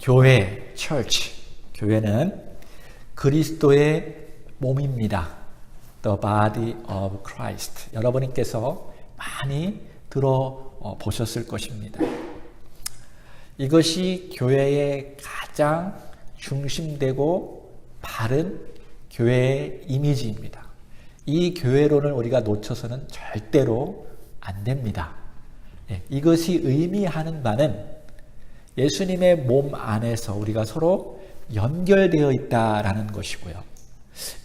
교회, church, 교회는 그리스도의 몸입니다. The body of Christ. 여러분께서 많이 들어보셨을 것입니다. 이것이 교회의 가장 중심되고 바른 교회의 이미지입니다. 이 교회론을 우리가 놓쳐서는 절대로 안 됩니다. 이것이 의미하는 바는 예수님의 몸 안에서 우리가 서로 연결되어 있다라는 것이고요.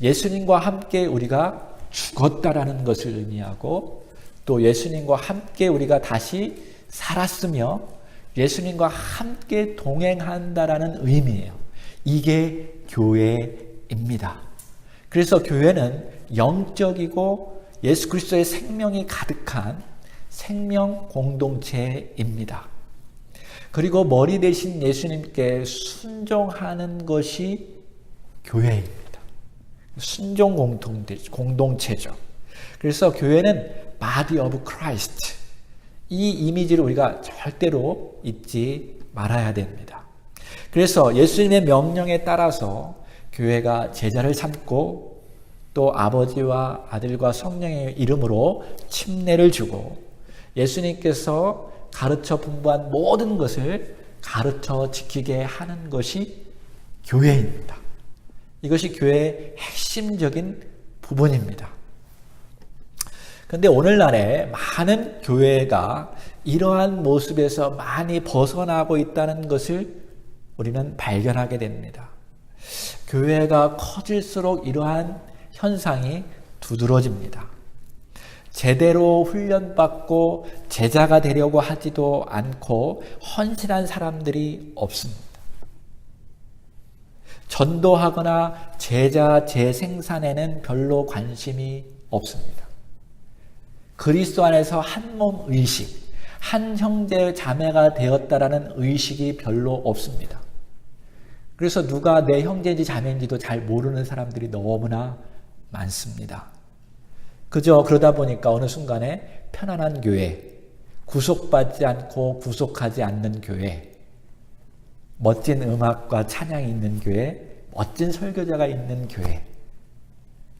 예수님과 함께 우리가 죽었다라는 것을 의미하고 또 예수님과 함께 우리가 다시 살았으며 예수님과 함께 동행한다라는 의미예요. 이게 교회입니다. 그래서 교회는 영적이고 예수 그리스도의 생명이 가득한 생명 공동체입니다. 그리고 머리 대신 예수님께 순종하는 것이 교회입니다. 순종 공동체죠. 그래서 교회는 body of Christ. 이 이미지를 우리가 절대로 잊지 말아야 됩니다. 그래서 예수님의 명령에 따라서 교회가 제자를 삼고 또 아버지와 아들과 성령의 이름으로 침례를 주고 예수님께서 가르쳐 분부한 모든 것을 가르쳐 지키게 하는 것이 교회입니다. 이것이 교회의 핵심적인 부분입니다. 그런데 오늘날에 많은 교회가 이러한 모습에서 많이 벗어나고 있다는 것을 우리는 발견하게 됩니다. 교회가 커질수록 이러한 현상이 두드러집니다. 제대로 훈련받고 제자가 되려고 하지도 않고 헌신한 사람들이 없습니다. 전도하거나 제자 재생산에는 별로 관심이 없습니다. 그리스도 안에서 한 몸 의식, 한 형제 자매가 되었다라는 의식이 별로 없습니다. 그래서 누가 내 형제인지 자매인지도 잘 모르는 사람들이 너무나 많습니다. 그저 그러다 보니까 어느 순간에 편안한 교회, 구속받지 않고 구속하지 않는 교회, 멋진 음악과 찬양이 있는 교회, 멋진 설교자가 있는 교회,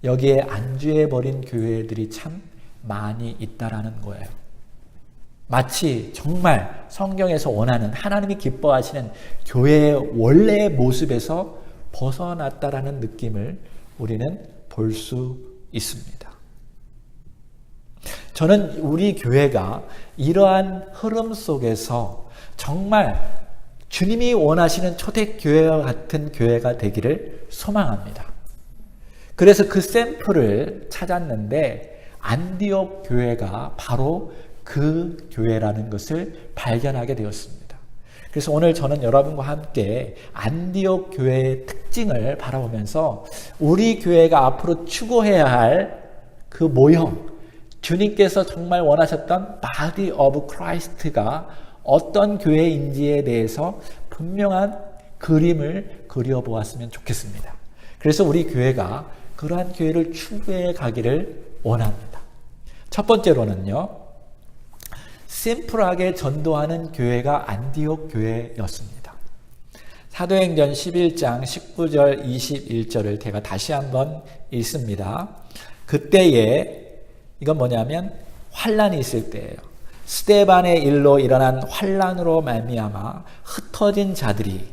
여기에 안주해버린 교회들이 참 많이 있다라는 거예요. 마치 정말 성경에서 원하는 하나님이 기뻐하시는 교회의 원래의 모습에서 벗어났다라는 느낌을 우리는 볼 수 있습니다. 저는 우리 교회가 이러한 흐름 속에서 정말 주님이 원하시는 초대교회와 같은 교회가 되기를 소망합니다. 그래서 그 샘플을 찾았는데 안디옥 교회가 바로 그 교회라는 것을 발견하게 되었습니다. 그래서 오늘 저는 여러분과 함께 안디옥 교회의 특징을 바라보면서 우리 교회가 앞으로 추구해야 할 그 모형, 주님께서 정말 원하셨던 body of Christ가 어떤 교회인지에 대해서 분명한 그림을 그려보았으면 좋겠습니다. 그래서 우리 교회가 그러한 교회를 추구해 가기를 원합니다. 첫 번째로는요, 심플하게 전도하는 교회가 안디옥 교회였습니다. 사도행전 11장 19절 21절을 제가 다시 한번 읽습니다. 그때에 이건 뭐냐면 환란이 있을 때예요. 스데반의 일로 일어난 환란으로 말미암아 흩어진 자들이,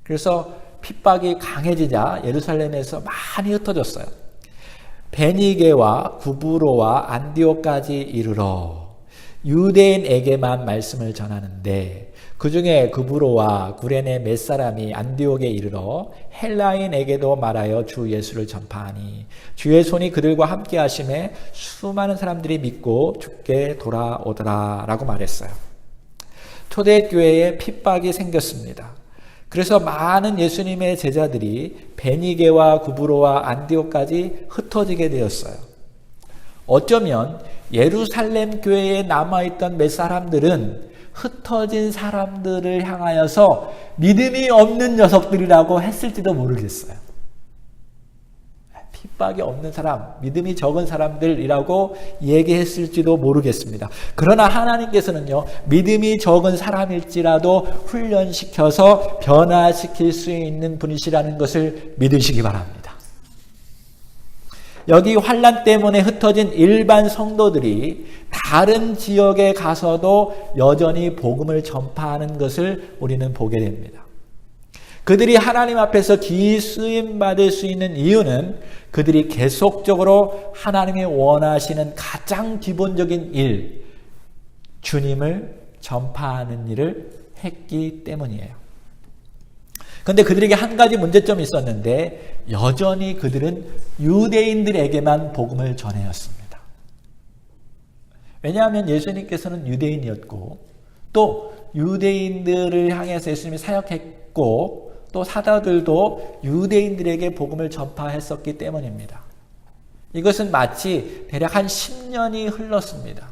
그래서 핍박이 강해지자 예루살렘에서 많이 흩어졌어요. 베니게와 구브로와 안디옥까지 이르러 유대인에게만 말씀을 전하는데 그 중에 구브로와 구레네 몇 사람이 안디옥에 이르러 헬라인에게도 말하여 주 예수를 전파하니 주의 손이 그들과 함께 하심에 수많은 사람들이 믿고 주께 돌아오더라 라고 말했어요. 초대교회에 핍박이 생겼습니다. 그래서 많은 예수님의 제자들이 베니게와 구브로와 안디옥까지 흩어지게 되었어요. 어쩌면 예루살렘 교회에 남아있던 몇 사람들은 흩어진 사람들을 향하여서 믿음이 없는 녀석들이라고 했을지도 모르겠어요. 핍박이 없는 사람, 믿음이 적은 사람들이라고 얘기했을지도 모르겠습니다. 그러나 하나님께서는요, 믿음이 적은 사람일지라도 훈련시켜서 변화시킬 수 있는 분이시라는 것을 믿으시기 바랍니다. 여기 환난 때문에 흩어진 일반 성도들이 다른 지역에 가서도 여전히 복음을 전파하는 것을 우리는 보게 됩니다. 그들이 하나님 앞에서 기수임 받을 수 있는 이유는 그들이 계속적으로 하나님이 원하시는 가장 기본적인 일, 주님을 전파하는 일을 했기 때문이에요. 그런데 그들에게 한 가지 문제점이 있었는데 여전히 그들은 유대인들에게만 복음을 전해왔습니다. 왜냐하면 예수님께서는 유대인이었고 또 유대인들을 향해서 예수님이 사역했고 또 사도들도 유대인들에게 복음을 전파했었기 때문입니다. 이것은 마치 대략 한 10년이 흘렀습니다.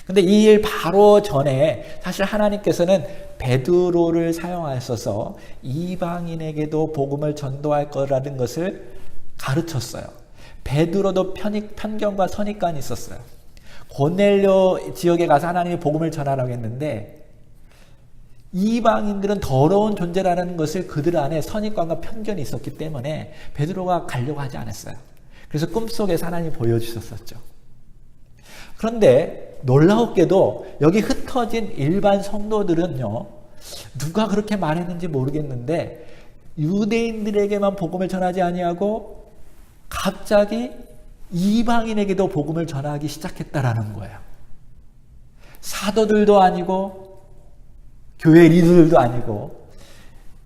근데 이 일 바로 전에 사실 하나님께서는 베드로를 사용하셔서 이방인에게도 복음을 전도할 거라는 것을 가르쳤어요. 베드로도 편견과 선입관이 있었어요. 고넬료 지역에 가서 하나님이 복음을 전하라고 했는데 이방인들은 더러운 존재라는 것을 그들 안에 선입관과 편견이 있었기 때문에 베드로가 가려고 하지 않았어요. 그래서 꿈속에서 하나님이 보여주셨었죠. 그런데 놀라웠게도 여기 흩어진 일반 성도들은요, 누가 그렇게 말했는지 모르겠는데 유대인들에게만 복음을 전하지 아니하고 갑자기 이방인에게도 복음을 전하기 시작했다라는 거예요. 사도들도 아니고 교회 리더들도 아니고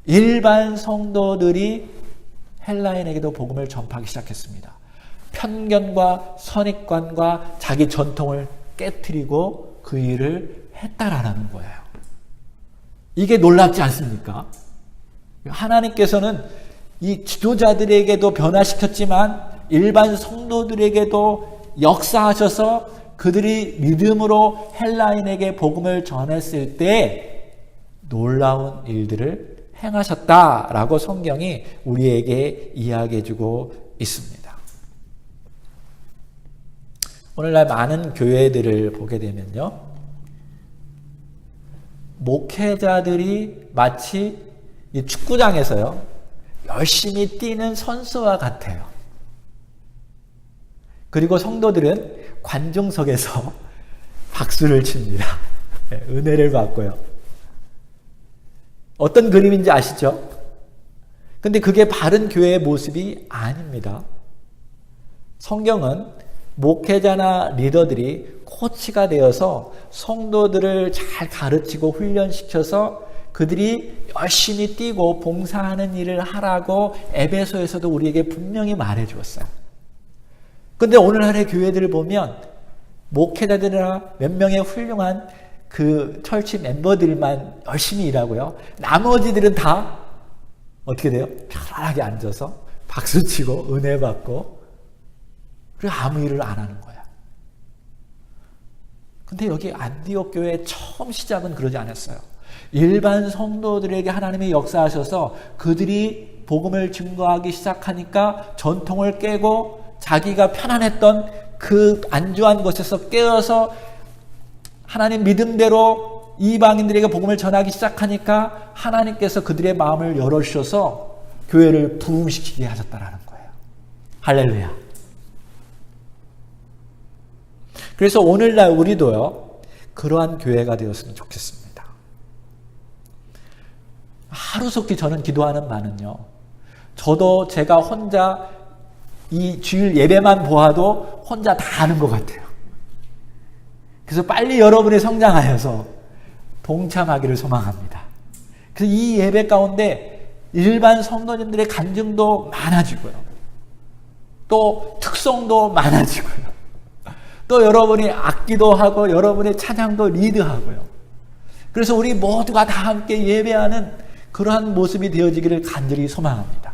일반 성도들이 헬라인에게도 복음을 전파하기 시작했습니다. 편견과 선입관과 자기 전통을 깨트리고 그 일을 했다라는 거예요. 이게 놀랍지 않습니까? 하나님께서는 이 지도자들에게도 변화시켰지만 일반 성도들에게도 역사하셔서 그들이 믿음으로 헬라인에게 복음을 전했을 때 놀라운 일들을 행하셨다라고 성경이 우리에게 이야기해주고 있습니다. 오늘날 많은 교회들을 보게 되면요, 목회자들이 마치 이 축구장에서요 열심히 뛰는 선수와 같아요. 그리고 성도들은 관중석에서 박수를 칩니다. 은혜를 받고요. 어떤 그림인지 아시죠? 근데 그게 바른 교회의 모습이 아닙니다. 성경은 목회자나 리더들이 코치가 되어서 성도들을 잘 가르치고 훈련시켜서 그들이 열심히 뛰고 봉사하는 일을 하라고 에베소에서도 우리에게 분명히 말해 주었어요. 근데 오늘날의 교회들을 보면 목회자들이나 몇 명의 훌륭한 그 철치 멤버들만 열심히 일하고요. 나머지들은 다 어떻게 돼요? 편안하게 앉아서 박수치고 은혜 받고 그리고 아무 일을 안 하는 거야. 근데 여기 안디옥 교회 처음 시작은 그러지 않았어요. 일반 성도들에게 하나님이 역사하셔서 그들이 복음을 증거하기 시작하니까 전통을 깨고 자기가 편안했던 그 안주한 곳에서 깨어서 하나님 믿음대로 이방인들에게 복음을 전하기 시작하니까 하나님께서 그들의 마음을 열어주셔서 교회를 부흥시키게 하셨다라는 거예요. 할렐루야. 그래서 오늘날 우리도요, 그러한 교회가 되었으면 좋겠습니다. 하루속히 저는 기도하는 바는요, 저도 제가 혼자 이 주일 예배만 보아도 혼자 다 아는 것 같아요. 그래서 빨리 여러분이 성장하여서 동참하기를 소망합니다. 그래서 이 예배 가운데 일반 성도님들의 간증도 많아지고요. 또 특성도 많아지고요. 또 여러분이 악기도 하고 여러분의 찬양도 리드하고요. 그래서 우리 모두가 다 함께 예배하는 그러한 모습이 되어지기를 간절히 소망합니다.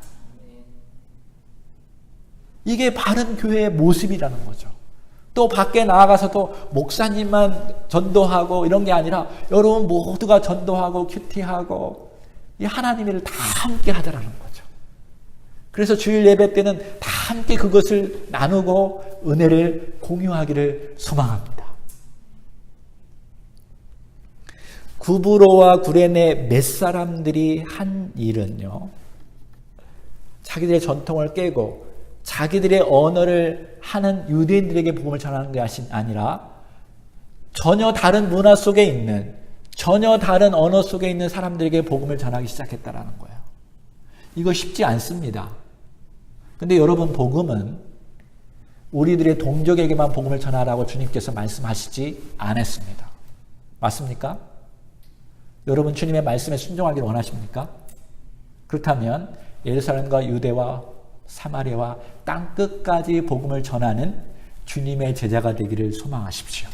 이게 바른 교회의 모습이라는 거죠. 또 밖에 나아가서도 목사님만 전도하고 이런 게 아니라 여러분 모두가 전도하고 큐티하고 이 하나님의 일을 다 함께 하자라는 거죠. 그래서 주일 예배 때는 다 함께 그것을 나누고 은혜를 공유하기를 소망합니다. 구브로와 구레네 몇 사람들이 한 일은요, 자기들의 전통을 깨고 자기들의 언어를 하는 유대인들에게 복음을 전하는 것이 아니라 전혀 다른 문화 속에 있는, 전혀 다른 언어 속에 있는 사람들에게 복음을 전하기 시작했다라는 거예요. 이거 쉽지 않습니다. 근데 여러분, 복음은 우리들의 동족에게만 복음을 전하라고 주님께서 말씀하시지 않았습니다. 맞습니까? 여러분, 주님의 말씀에 순종하기를 원하십니까? 그렇다면 예루살렘과 유대와 사마리아와 땅끝까지 복음을 전하는 주님의 제자가 되기를 소망하십시오.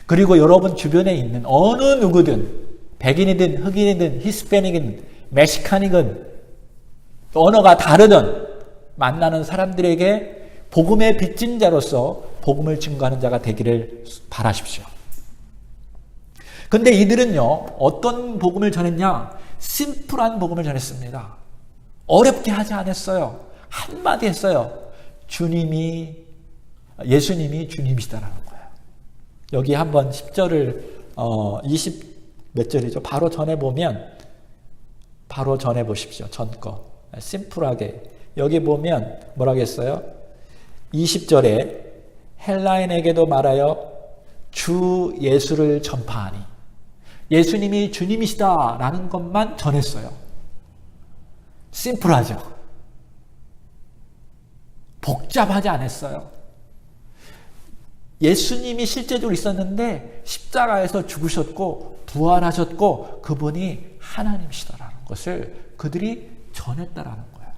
그리고 여러분 주변에 있는 어느 누구든, 백인이든 흑인이든 히스패닉이든 멕시칸이든 언어가 다르든 만나는 사람들에게 복음의 빚진 자로서 복음을 증거하는 자가 되기를 바라십시오. 근데 이들은요, 어떤 복음을 전했냐? 심플한 복음을 전했습니다. 어렵게 하지 않았어요. 한마디 했어요. 예수님이 주님이시다라는 거예요. 여기 한번 10절을 20 몇 절이죠? 바로 전해 보십시오. 전 거. 심플하게. 여기 보면 뭐라고 했어요? 20절에 헬라인에게도 말하여 주 예수를 전파하니, 예수님이 주님이시다라는 것만 전했어요. 심플하죠? 복잡하지 않았어요. 예수님이 실제적으로 있었는데 십자가에서 죽으셨고 부활하셨고 그분이 하나님이시다라는 것을 그들이 전했다라는 거예요.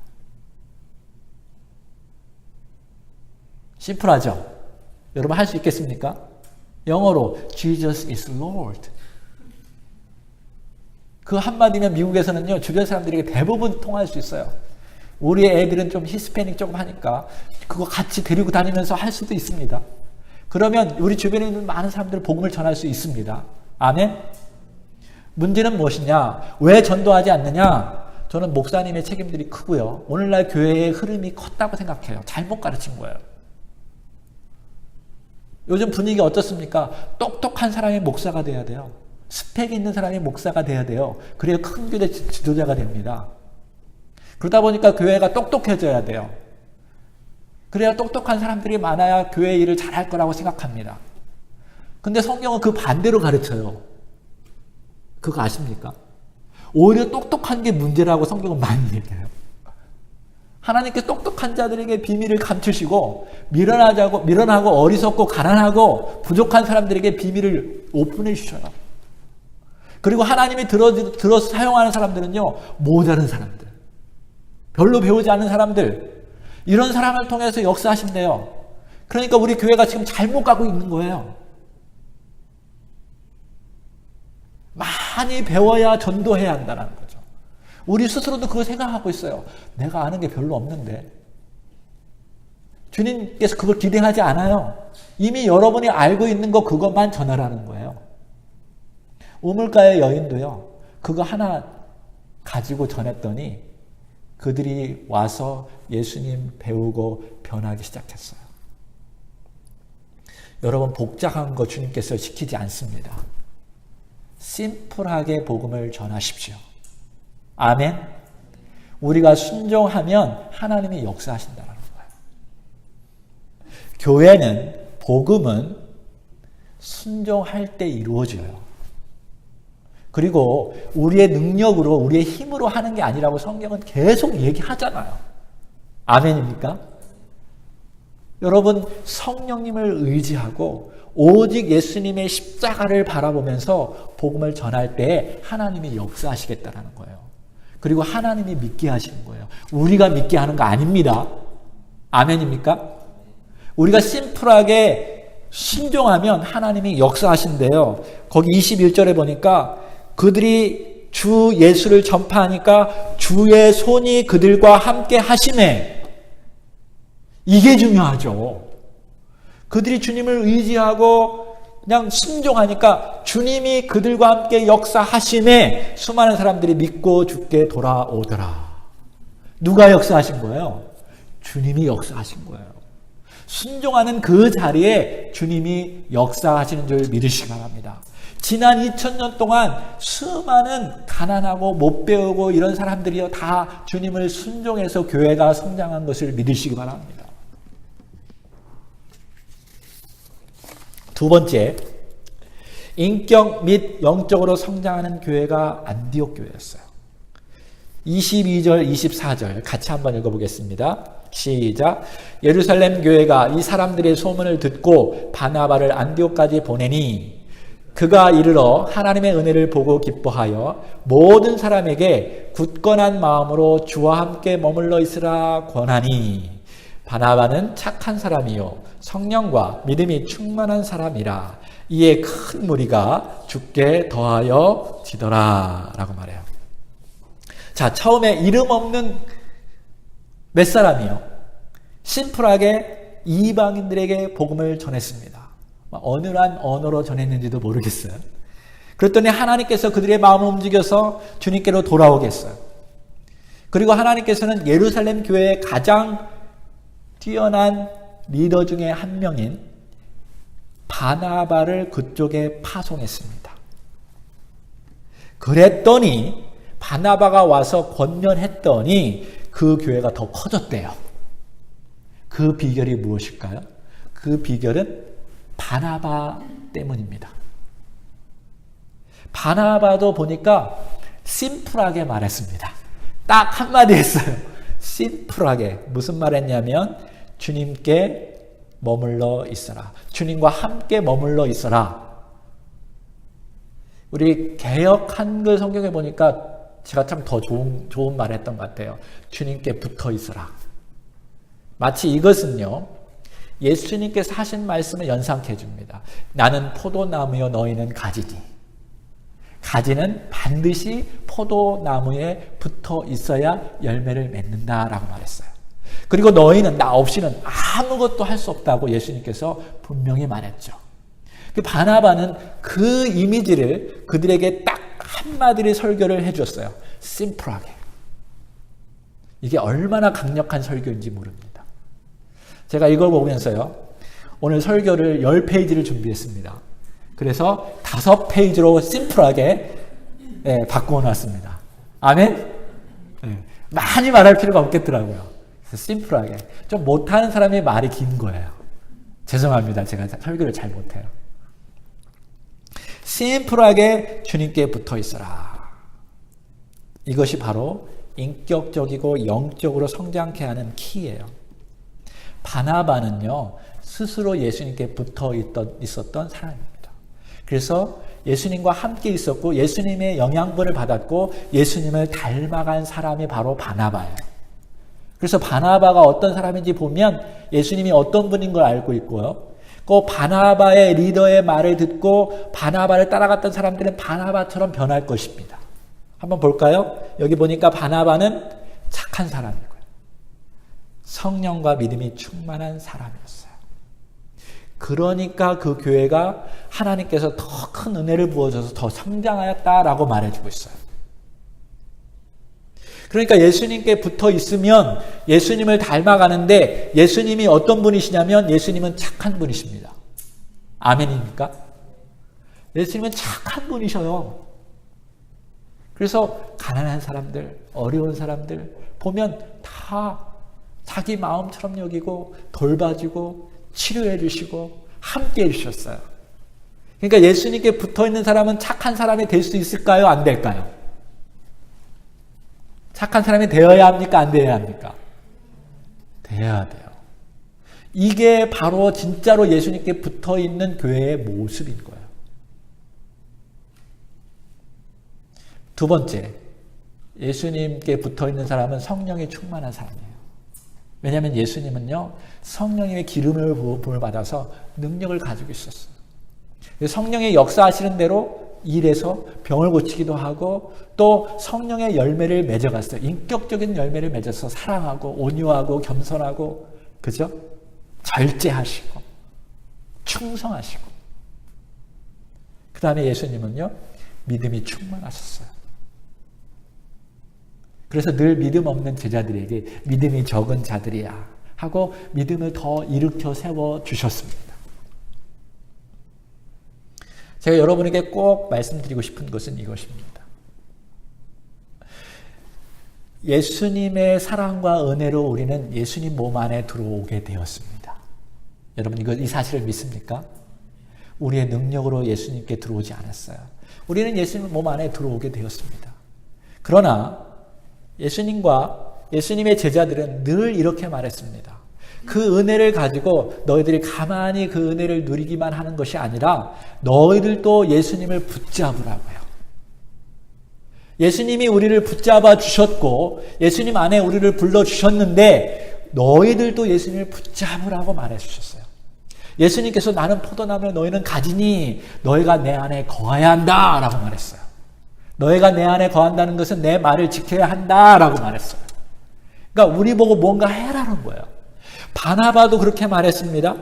심플하죠? 여러분 할 수 있겠습니까? 영어로 Jesus is Lord. 그 한마디면 미국에서는요, 주변 사람들에게 대부분 통할 수 있어요. 우리 애들은 좀 히스패닉 조금 하니까 그거 같이 데리고 다니면서 할 수도 있습니다. 그러면 우리 주변에 있는 많은 사람들 복음을 전할 수 있습니다. 아멘? 문제는 무엇이냐? 왜 전도하지 않느냐? 저는 목사님의 책임들이 크고요. 오늘날 교회의 흐름이 컸다고 생각해요. 잘못 가르친 거예요. 요즘 분위기 어떻습니까? 똑똑한 사람이 목사가 돼야 돼요. 스펙이 있는 사람이 목사가 돼야 돼요. 그래야 큰 교회 지도자가 됩니다. 그러다 보니까 교회가 똑똑해져야 돼요. 그래야 똑똑한 사람들이 많아야 교회 일을 잘할 거라고 생각합니다. 근데 성경은 그 반대로 가르쳐요. 그거 아십니까? 오히려 똑똑한 게 문제라고 성경은 많이 얘기해요. 하나님께 똑똑한 자들에게 비밀을 감추시고 미련하고 어리석고 가난하고 부족한 사람들에게 비밀을 오픈해 주셔요. 그리고 하나님이 들어서 사용하는 사람들은요, 모자른 사람들, 별로 배우지 않은 사람들, 이런 사람을 통해서 역사하신대요. 그러니까 우리 교회가 지금 잘못 가고 있는 거예요. 많이 배워야 전도해야 한다는 거죠. 우리 스스로도 그거 생각하고 있어요. 내가 아는 게 별로 없는데. 주님께서 그걸 기대하지 않아요. 이미 여러분이 알고 있는 거 그것만 전하라는 거예요. 우물가의 여인도요, 그거 하나 가지고 전했더니 그들이 와서 예수님 배우고 변하기 시작했어요. 여러분, 복잡한 거 주님께서 시키지 않습니다. 심플하게 복음을 전하십시오. 아멘. 우리가 순종하면 하나님이 역사하신다는 거예요. 교회는, 복음은 순종할 때 이루어져요. 그리고 우리의 능력으로, 우리의 힘으로 하는 게 아니라고 성경은 계속 얘기하잖아요. 아멘입니까? 여러분, 성령님을 의지하고 오직 예수님의 십자가를 바라보면서 복음을 전할 때 하나님이 역사하시겠다는 거예요. 그리고 하나님이 믿게 하시는 거예요. 우리가 믿게 하는 거 아닙니다. 아멘입니까? 우리가 심플하게 순종하면 하나님이 역사하신대요. 거기 21절에 보니까 그들이 주 예수를 전파하니까 주의 손이 그들과 함께 하시네. 이게 중요하죠. 그들이 주님을 의지하고 그냥 순종하니까 주님이 그들과 함께 역사하시네. 수많은 사람들이 믿고 죽게 돌아오더라. 누가 역사하신 거예요? 주님이 역사하신 거예요. 순종하는 그 자리에 주님이 역사하시는 줄 믿으시기 바랍니다. 지난 2000년 동안 수많은 가난하고 못 배우고 이런 사람들이요 다 주님을 순종해서 교회가 성장한 것을 믿으시기 바랍니다. 두 번째, 인격 및 영적으로 성장하는 교회가 안디옥 교회였어요. 22절, 24절 같이 한번 읽어보겠습니다. 시작. 예루살렘 교회가 이 사람들의 소문을 듣고 바나바를 안디옥까지 보내니 그가 이르러 하나님의 은혜를 보고 기뻐하여 모든 사람에게 굳건한 마음으로 주와 함께 머물러 있으라 권하니 바나바는 착한 사람이요 성령과 믿음이 충만한 사람이라 이에 큰 무리가 주께 더하여 지더라 라고 말해요. 자, 처음에 이름 없는 몇 사람이요 심플하게 이방인들에게 복음을 전했습니다. 어느한 언어로 전했는지도 모르겠어요. 그랬더니 하나님께서 그들의 마음을 움직여서 주님께로 돌아오게 했어요. 그리고 하나님께서는 예루살렘 교회의 가장 뛰어난 리더 중에 한 명인 바나바를 그쪽에 파송했습니다. 그랬더니 바나바가 와서 권면했더니 그 교회가 더 커졌대요. 그 비결이 무엇일까요? 그 비결은 바나바 때문입니다. 바나바도 보니까 심플하게 말했습니다. 딱 한마디 했어요. 심플하게. 무슨 말 했냐면 주님께 머물러 있어라. 주님과 함께 머물러 있어라. 우리 개역 한글 성경에 보니까 제가 참 더 좋은 말 했던 것 같아요. 주님께 붙어 있어라. 마치 이것은요. 예수님께서 하신 말씀을 연상케 해줍니다. 나는 포도나무여 너희는 가지니. 가지는 반드시 포도나무에 붙어 있어야 열매를 맺는다라고 말했어요. 그리고 너희는 나 없이는 아무것도 할 수 없다고 예수님께서 분명히 말했죠. 바나바는 그 이미지를 그들에게 딱 한마디를 설교를 해줬어요. 심플하게. 이게 얼마나 강력한 설교인지 모릅니다. 제가 이걸 보면서요. 오늘 설교를 10페이지를 준비했습니다. 그래서 5페이지로 심플하게 바꾸어 놨습니다. 아멘? 많이 말할 필요가 없겠더라고요. 그래서 심플하게. 좀 못하는 사람의 말이 긴 거예요. 죄송합니다. 제가 설교를 잘 못해요. 심플하게 주님께 붙어 있어라. 이것이 바로 인격적이고 영적으로 성장케 하는 키예요. 바나바는요, 스스로 예수님께 붙어 있었던 사람입니다. 그래서 예수님과 함께 있었고, 예수님의 영향분을 받았고, 예수님을 닮아간 사람이 바로 바나바예요. 그래서 바나바가 어떤 사람인지 보면 예수님이 어떤 분인 걸 알고 있고요. 그 바나바의 리더의 말을 듣고 바나바를 따라갔던 사람들은 바나바처럼 변할 것입니다. 한번 볼까요? 여기 보니까 바나바는 착한 사람이고요. 성령과 믿음이 충만한 사람이었어요. 그러니까 그 교회가 하나님께서 더 큰 은혜를 부어줘서 더 성장하였다라고 말해주고 있어요. 그러니까 예수님께 붙어 있으면 예수님을 닮아가는데 예수님이 어떤 분이시냐면 예수님은 착한 분이십니다. 아멘입니까? 예수님은 착한 분이셔요. 그래서 가난한 사람들, 어려운 사람들 보면 다 자기 마음처럼 여기고 돌봐주고 치료해 주시고 함께 해 주셨어요. 그러니까 예수님께 붙어있는 사람은 착한 사람이 될 수 있을까요? 안 될까요? 착한 사람이 되어야 합니까? 안 되어야 합니까? 되어야 돼요. 이게 바로 진짜로 예수님께 붙어있는 교회의 모습인 거예요. 두 번째, 예수님께 붙어있는 사람은 성령이 충만한 사람이에요. 왜냐하면 예수님은요, 성령의 기름을 부음을 받아서 능력을 가지고 있었어요. 성령의 역사하시는 대로 일해서 병을 고치기도 하고 또 성령의 열매를 맺어갔어요. 인격적인 열매를 맺어서 사랑하고 온유하고 겸손하고 그죠? 절제하시고 충성하시고 그 다음에 예수님은요, 믿음이 충만하셨어요. 그래서 늘 믿음 없는 제자들에게 믿음이 적은 자들이야. 하고 믿음을 더 일으켜 세워 주셨습니다. 제가 여러분에게 꼭 말씀드리고 싶은 것은 이것입니다. 예수님의 사랑과 은혜로 우리는 예수님 몸 안에 들어오게 되었습니다. 여러분 이 사실을 믿습니까? 우리의 능력으로 예수님께 들어오지 않았어요. 우리는 예수님 몸 안에 들어오게 되었습니다. 그러나 예수님과 예수님의 제자들은 늘 이렇게 말했습니다. 그 은혜를 가지고 너희들이 가만히 그 은혜를 누리기만 하는 것이 아니라 너희들도 예수님을 붙잡으라고요. 예수님이 우리를 붙잡아 주셨고 예수님 안에 우리를 불러주셨는데 너희들도 예수님을 붙잡으라고 말해 주셨어요. 예수님께서 나는 포도나무를 너희는 가지니 너희가 내 안에 거해야 한다 라고 말했어요. 너희가 내 안에 거한다는 것은 내 말을 지켜야 한다 라고 말했어요. 그러니까 우리 보고 뭔가 해라는 거예요. 바나바도 그렇게 말했습니다.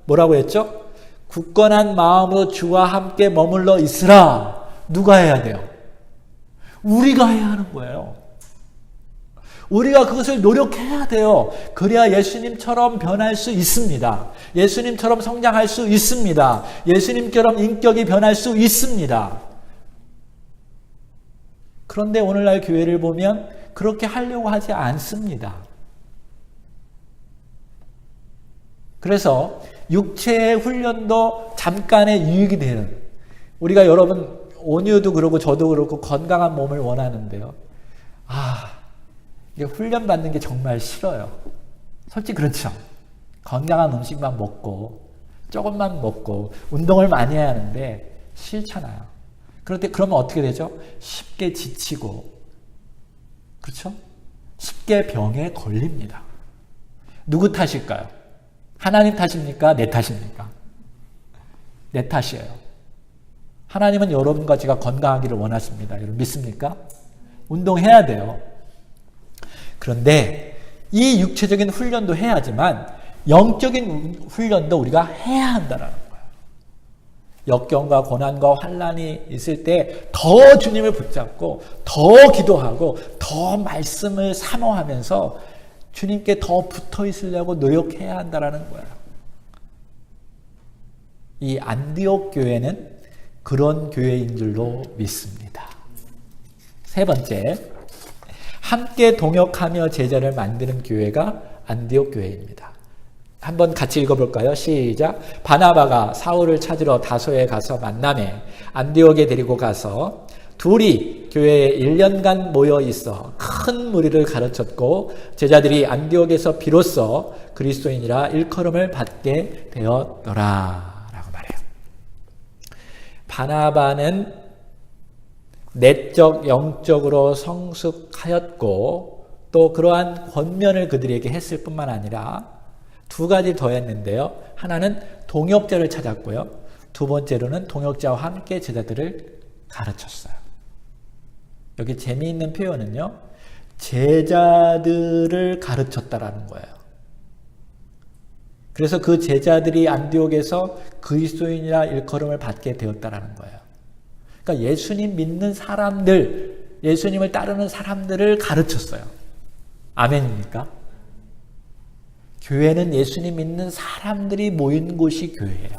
뭐라고 했죠? 굳건한 마음으로 주와 함께 머물러 있으라. 누가 해야 돼요? 우리가 해야 하는 거예요. 우리가 그것을 노력해야 돼요. 그래야 예수님처럼 변할 수 있습니다. 예수님처럼 성장할 수 있습니다. 예수님처럼 인격이 변할 수 있습니다. 그런데 오늘날 교회를 보면 그렇게 하려고 하지 않습니다. 그래서 육체의 훈련도 잠깐의 유익이 되는, 우리가 여러분 온유도 그렇고 저도 그렇고 건강한 몸을 원하는데요. 이게 훈련 받는 게 정말 싫어요. 솔직히 그렇죠. 건강한 음식만 먹고 조금만 먹고 운동을 많이 해야 하는데 싫잖아요. 그런데 그러면 어떻게 되죠? 쉽게 지치고, 그렇죠? 쉽게 병에 걸립니다. 누구 탓일까요? 하나님 탓입니까? 내 탓입니까? 내 탓이에요. 하나님은 여러분과 제가 건강하기를 원하십니다. 여러분 믿습니까? 운동해야 돼요. 그런데 이 육체적인 훈련도 해야지만 영적인 훈련도 우리가 해야 한다는 거예요. 역경과 고난과 환난이 있을 때 더 주님을 붙잡고 더 기도하고 더 말씀을 사모하면서 주님께 더 붙어 있으려고 노력해야 한다는 거예요. 이 안디옥 교회는 그런 교회인 줄로 믿습니다. 세 번째, 함께 동역하며 제자를 만드는 교회가 안디옥 교회입니다. 한번 같이 읽어볼까요? 시작. 바나바가 사울을 찾으러 다소에 가서 만나매 안디옥에 데리고 가서 둘이 교회에 1년간 모여 있어 큰 무리를 가르쳤고 제자들이 안디옥에서 비로소 그리스도인이라 일컬음을 받게 되었더라 라고 말해요. 바나바는 내적 영적으로 성숙하였고 또 그러한 권면을 그들에게 했을 뿐만 아니라 두 가지 더 했는데요. 하나는 동역자를 찾았고요. 두 번째로는 동역자와 함께 제자들을 가르쳤어요. 여기 재미있는 표현은요. 제자들을 가르쳤다라는 거예요. 그래서 그 제자들이 안디옥에서 그리스도인이라 일컬음을 받게 되었다라는 거예요. 그러니까 예수님 믿는 사람들, 예수님을 따르는 사람들을 가르쳤어요. 아멘입니까? 교회는 예수님 믿는 사람들이 모인 곳이 교회예요.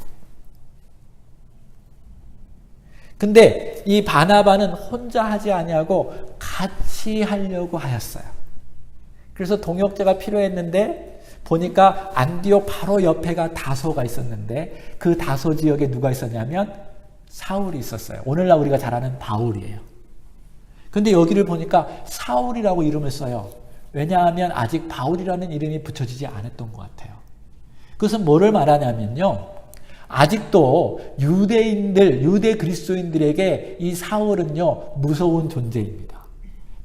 근데 이 바나바는 혼자 하지 아니하고 같이 하려고 하였어요. 그래서 동역자가 필요했는데 보니까 안디옥 바로 옆에가 다소가 있었는데 그 다소 지역에 누가 있었냐면 사울이 있었어요. 오늘날 우리가 잘 아는 바울이에요. 근데 여기를 보니까 사울이라고 이름을 써요. 왜냐하면 아직 바울이라는 이름이 붙여지지 않았던 것 같아요. 그것은 뭐를 말하냐면요. 아직도 유대인들, 유대 그리스도인들에게 이 사울은요, 무서운 존재입니다.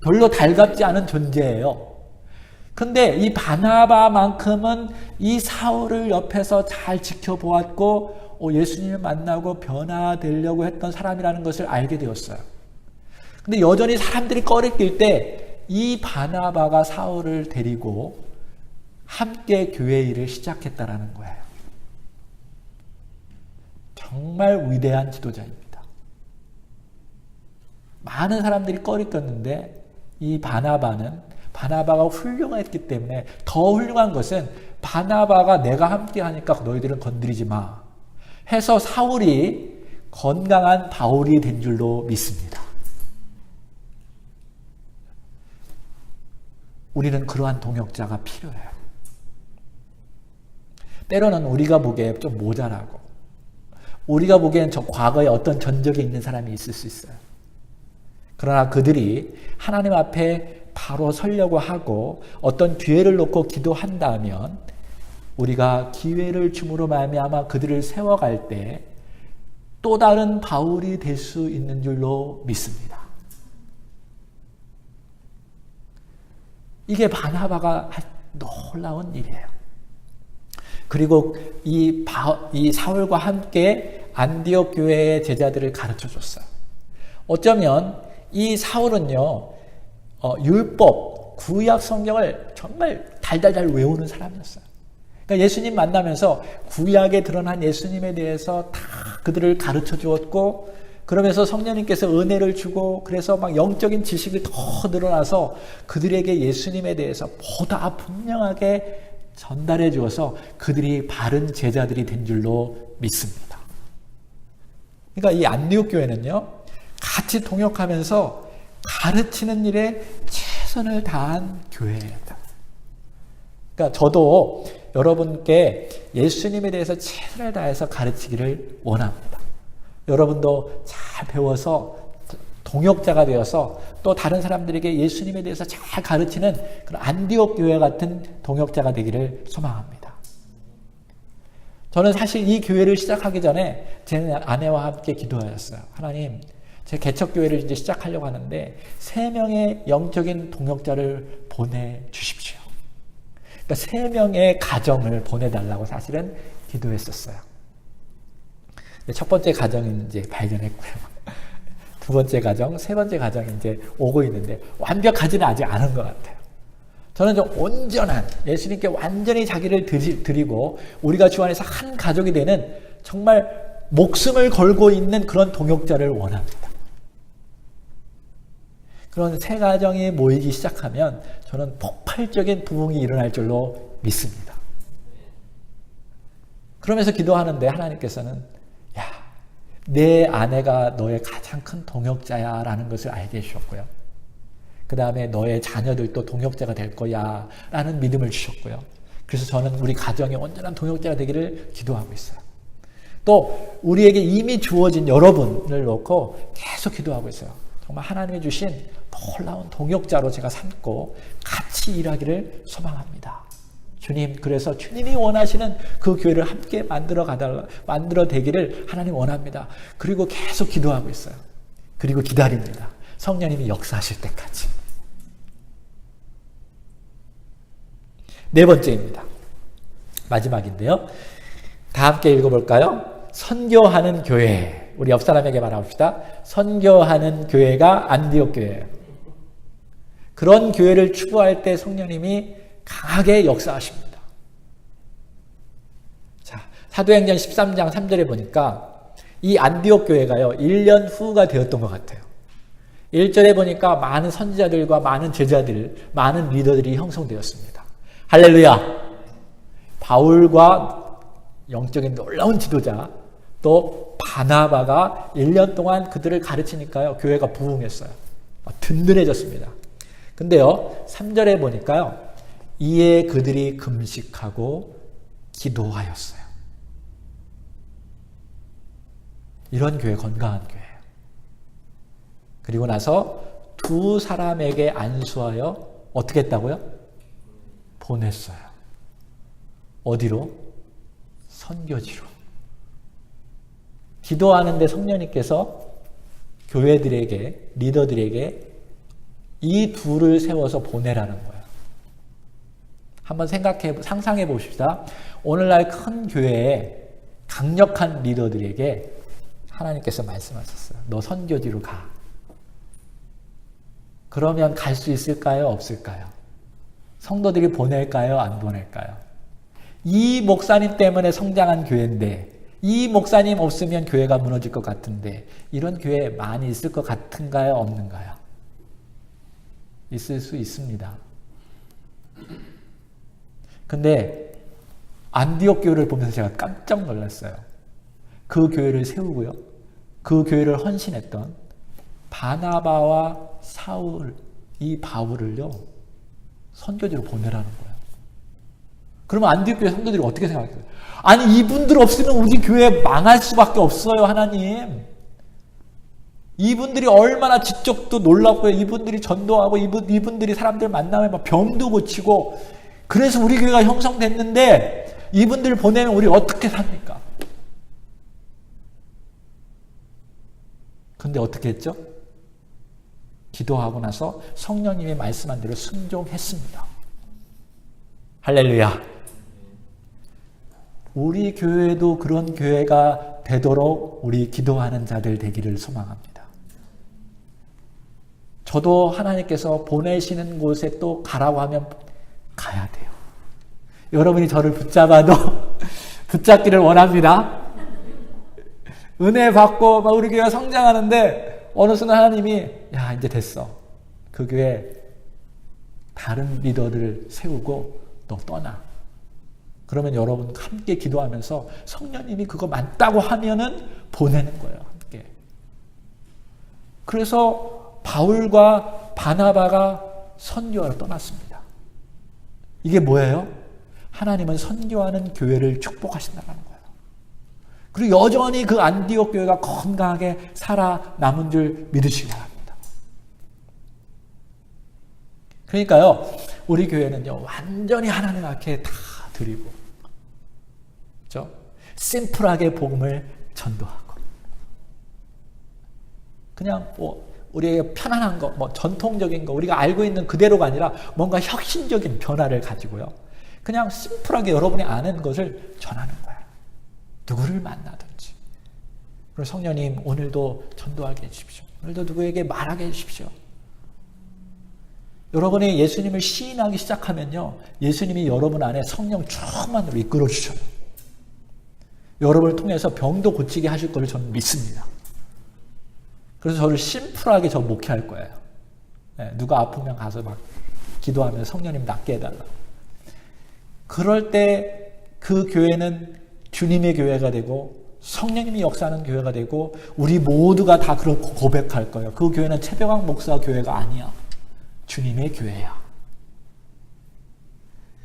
별로 달갑지 않은 존재예요. 근데 이 바나바만큼은 이 사울을 옆에서 잘 지켜보았고, 예수님을 만나고 변화되려고 했던 사람이라는 것을 알게 되었어요. 근데 여전히 사람들이 꺼리낄 때 이 바나바가 사울을 데리고 함께 교회 일을 시작했다라는 거예요. 정말 위대한 지도자입니다. 많은 사람들이 꺼리꼈는데 이 바나바가 훌륭했기 때문에 더 훌륭한 것은 바나바가 내가 함께 하니까 너희들은 건드리지 마 해서 사울이 건강한 바울이 된 줄로 믿습니다. 우리는 그러한 동역자가 필요해요. 때로는 우리가 보기에 좀 모자라고 우리가 보기엔 저 과거에 어떤 전적이 있는 사람이 있을 수 있어요. 그러나 그들이 하나님 앞에 바로 서려고 하고 어떤 기회를 놓고 기도한다면 우리가 기회를 줌으로 말미암아 그들을 세워갈 때 또 다른 바울이 될 수 있는 줄로 믿습니다. 이게 바나바가 놀라운 일이에요. 그리고 이 사울과 함께 안디옥 교회의 제자들을 가르쳐 줬어요. 어쩌면 이 사울은요, 율법, 구약 성경을 정말 달달달 외우는 사람이었어요. 그러니까 예수님 만나면서 구약에 드러난 예수님에 대해서 다 그들을 가르쳐 주었고, 그러면서 성령님께서 은혜를 주고, 그래서 막 영적인 지식이 더 늘어나서 그들에게 예수님에 대해서 보다 분명하게 전달해 주어서 그들이 바른 제자들이 된 줄로 믿습니다. 그러니까 이 안디옥 교회는요, 같이 동역하면서 가르치는 일에 최선을 다한 교회입니다. 그러니까 저도 여러분께 예수님에 대해서 최선을 다해서 가르치기를 원합니다. 여러분도 잘 배워서 동역자가 되어서 또 다른 사람들에게 예수님에 대해서 잘 가르치는 그런 안디옥 교회 같은 동역자가 되기를 소망합니다. 저는 사실 이 교회를 시작하기 전에 제 아내와 함께 기도하였어요. 하나님, 제 개척교회를 이제 시작하려고 하는데 3명의 영적인 동역자를 보내주십시오. 그러니까 3명의 가정을 보내달라고 사실은 기도했었어요. 첫 번째 가정이 이제 발견했고요. 두 번째 가정, 세 번째 가정이 이제 오고 있는데 완벽하지는 아직 않은 것 같아요. 저는 좀 온전한 예수님께 완전히 자기를 드리고 우리가 주 안에서 한 가족이 되는 정말 목숨을 걸고 있는 그런 동역자를 원합니다. 그런 세 가정이 모이기 시작하면 저는 폭발적인 부흥이 일어날 줄로 믿습니다. 그러면서 기도하는데 하나님께서는 야, 내 아내가 너의 가장 큰 동역자야 라는 것을 알게 해주셨고요. 그 다음에 너의 자녀들도 동역자가 될 거야 라는 믿음을 주셨고요. 그래서 저는 우리 가정의 온전한 동역자가 되기를 기도하고 있어요. 또 우리에게 이미 주어진 여러분을 놓고 계속 기도하고 있어요. 정말 하나님이 주신 놀라운 동역자로 제가 삼고 같이 일하기를 소망합니다. 주님, 그래서 주님이 원하시는 그 교회를 함께 만들어 되기를 하나님 원합니다. 그리고 계속 기도하고 있어요. 그리고 기다립니다. 성령님이 역사하실 때까지. 네 번째입니다. 마지막인데요. 다 함께 읽어볼까요? 선교하는 교회. 우리 옆 사람에게 말합시다. 선교하는 교회가 안디옥 교회예요. 그런 교회를 추구할 때 성령님이 강하게 역사하십니다. 자, 사도행전 13장 3절에 보니까 이 안디옥 교회가요, 1년 후가 되었던 것 같아요. 1절에 보니까 많은 선지자들과 많은 제자들, 많은 리더들이 형성되었습니다. 할렐루야! 바울과 영적인 놀라운 지도자, 또 바나바가 1년 동안 그들을 가르치니까요, 교회가 부흥했어요. 든든해졌습니다. 근데요, 3절에 보니까요, 이에 그들이 금식하고 기도하였어요. 이런 교회 건강한 교회예요. 그리고 나서 두 사람에게 안수하여 어떻게 했다고요? 보냈어요. 어디로? 선교지로. 기도하는데 성령님께서 교회들에게, 리더들에게 이 둘을 세워서 보내라는 거예요. 한번 상상해 봅시다. 오늘날 큰 교회에 강력한 리더들에게 하나님께서 말씀하셨어요. 너 선교지로 가. 그러면 갈 수 있을까요? 없을까요? 성도들이 보낼까요? 안 보낼까요? 이 목사님 때문에 성장한 교회인데, 이 목사님 없으면 교회가 무너질 것 같은데, 이런 교회 많이 있을 것 같은가요? 없는가요? 있을 수 있습니다. 근데 안디옥 교회를 보면서 제가 깜짝 놀랐어요. 그 교회를 세우고요. 그 교회를 헌신했던 바나바와 사울, 이 바울을요, 선교지로 보내라는 거예요. 그러면 안디옥 교회 성도들이 어떻게 생각해요? 아니, 이분들 없으면 우리 교회 망할 수밖에 없어요, 하나님. 이분들이 얼마나 지적도 놀랍고요. 이분들이 전도하고, 이분들이 사람들 만나면 막 병도 고치고, 그래서 우리 교회가 형성됐는데, 이분들 보내면 우리 어떻게 삽니까? 근데 어떻게 했죠? 기도하고 나서 성령님이 말씀한 대로 순종했습니다. 할렐루야. 우리 교회도 그런 교회가 되도록 우리 기도하는 자들 되기를 소망합니다. 저도 하나님께서 보내시는 곳에 또 가라고 하면 가야 돼요. 여러분이 저를 붙잡아도 붙잡기를 원합니다. 은혜 받고 막 우리 교회가 성장하는데 어느 순간 하나님이 야, 이제 됐어. 그 교회 다른 리더들을 세우고 너 떠나. 그러면 여러분 함께 기도하면서 성령님이 그거 맞다고 하면은 보내는 거예요. 함께. 그래서 바울과 바나바가 선교하러 떠났습니다. 이게 뭐예요? 하나님은 선교하는 교회를 축복하신다는 거예요. 그리고 여전히 그 안디옥 교회가 건강하게 살아남은 줄 믿으시기 바랍니다. 그러니까요, 우리 교회는요, 완전히 하나님 앞에 다 드리고, 그렇죠? 심플하게 복음을 전도하고, 그냥 우리에게 편안한 거, 전통적인 거, 우리가 알고 있는 그대로가 아니라 뭔가 혁신적인 변화를 가지고요, 그냥 심플하게 여러분이 아는 것을 전하는 거예요. 누구를 만나든지. 그리고 성령님 오늘도 전도하게 해주십시오. 오늘도 누구에게 말하게 해주십시오. 여러분이 예수님을 시인하기 시작하면요, 예수님이 여러분 안에 성령 충만으로 이끌어 주셔요. 여러분을 통해서 병도 고치게 하실 것을 저는 믿습니다. 그래서 저를 심플하게 저 목회할 거예요. 네, 누가 아프면 가서 막 기도하면서 성령님 낫게 해달라. 그럴 때 그 교회는 주님의 교회가 되고 성령님이 역사하는 교회가 되고 우리 모두가 다 그렇고 고백할 거예요. 그 교회는 최병학 목사 교회가 아니야. 주님의 교회야.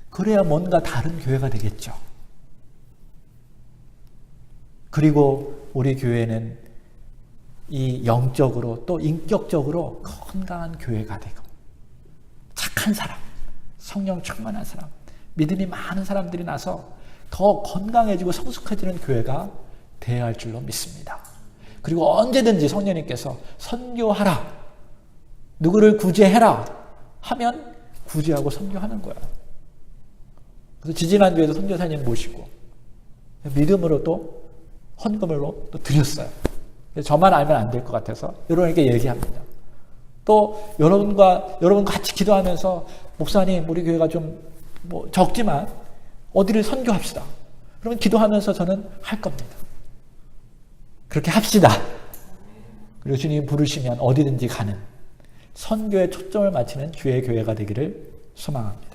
그래야 뭔가 다른 교회가 되겠죠. 그리고 우리 교회는 이 영적으로 또 인격적으로 건강한 교회가 되고 착한 사람, 성령 충만한 사람, 믿음이 많은 사람들이 나서 더 건강해지고 성숙해지는 교회가 되어야 할 줄로 믿습니다. 그리고 언제든지 성령님께서 선교하라, 누구를 구제해라 하면 구제하고 선교하는 거야. 그래서 지지난주에도 선교사님 모시고 믿음으로 또 헌금으로 또 드렸어요. 저만 알면 안 될 것 같아서 여러분에게 얘기합니다. 또 여러분 같이 기도하면서 목사님 우리 교회가 좀 적지만 어디를 선교합시다. 그러면 기도하면서 저는 할 겁니다. 그렇게 합시다. 그리고 주님 부르시면 어디든지 가는 선교에 초점을 맞추는 주의 교회가 되기를 소망합니다.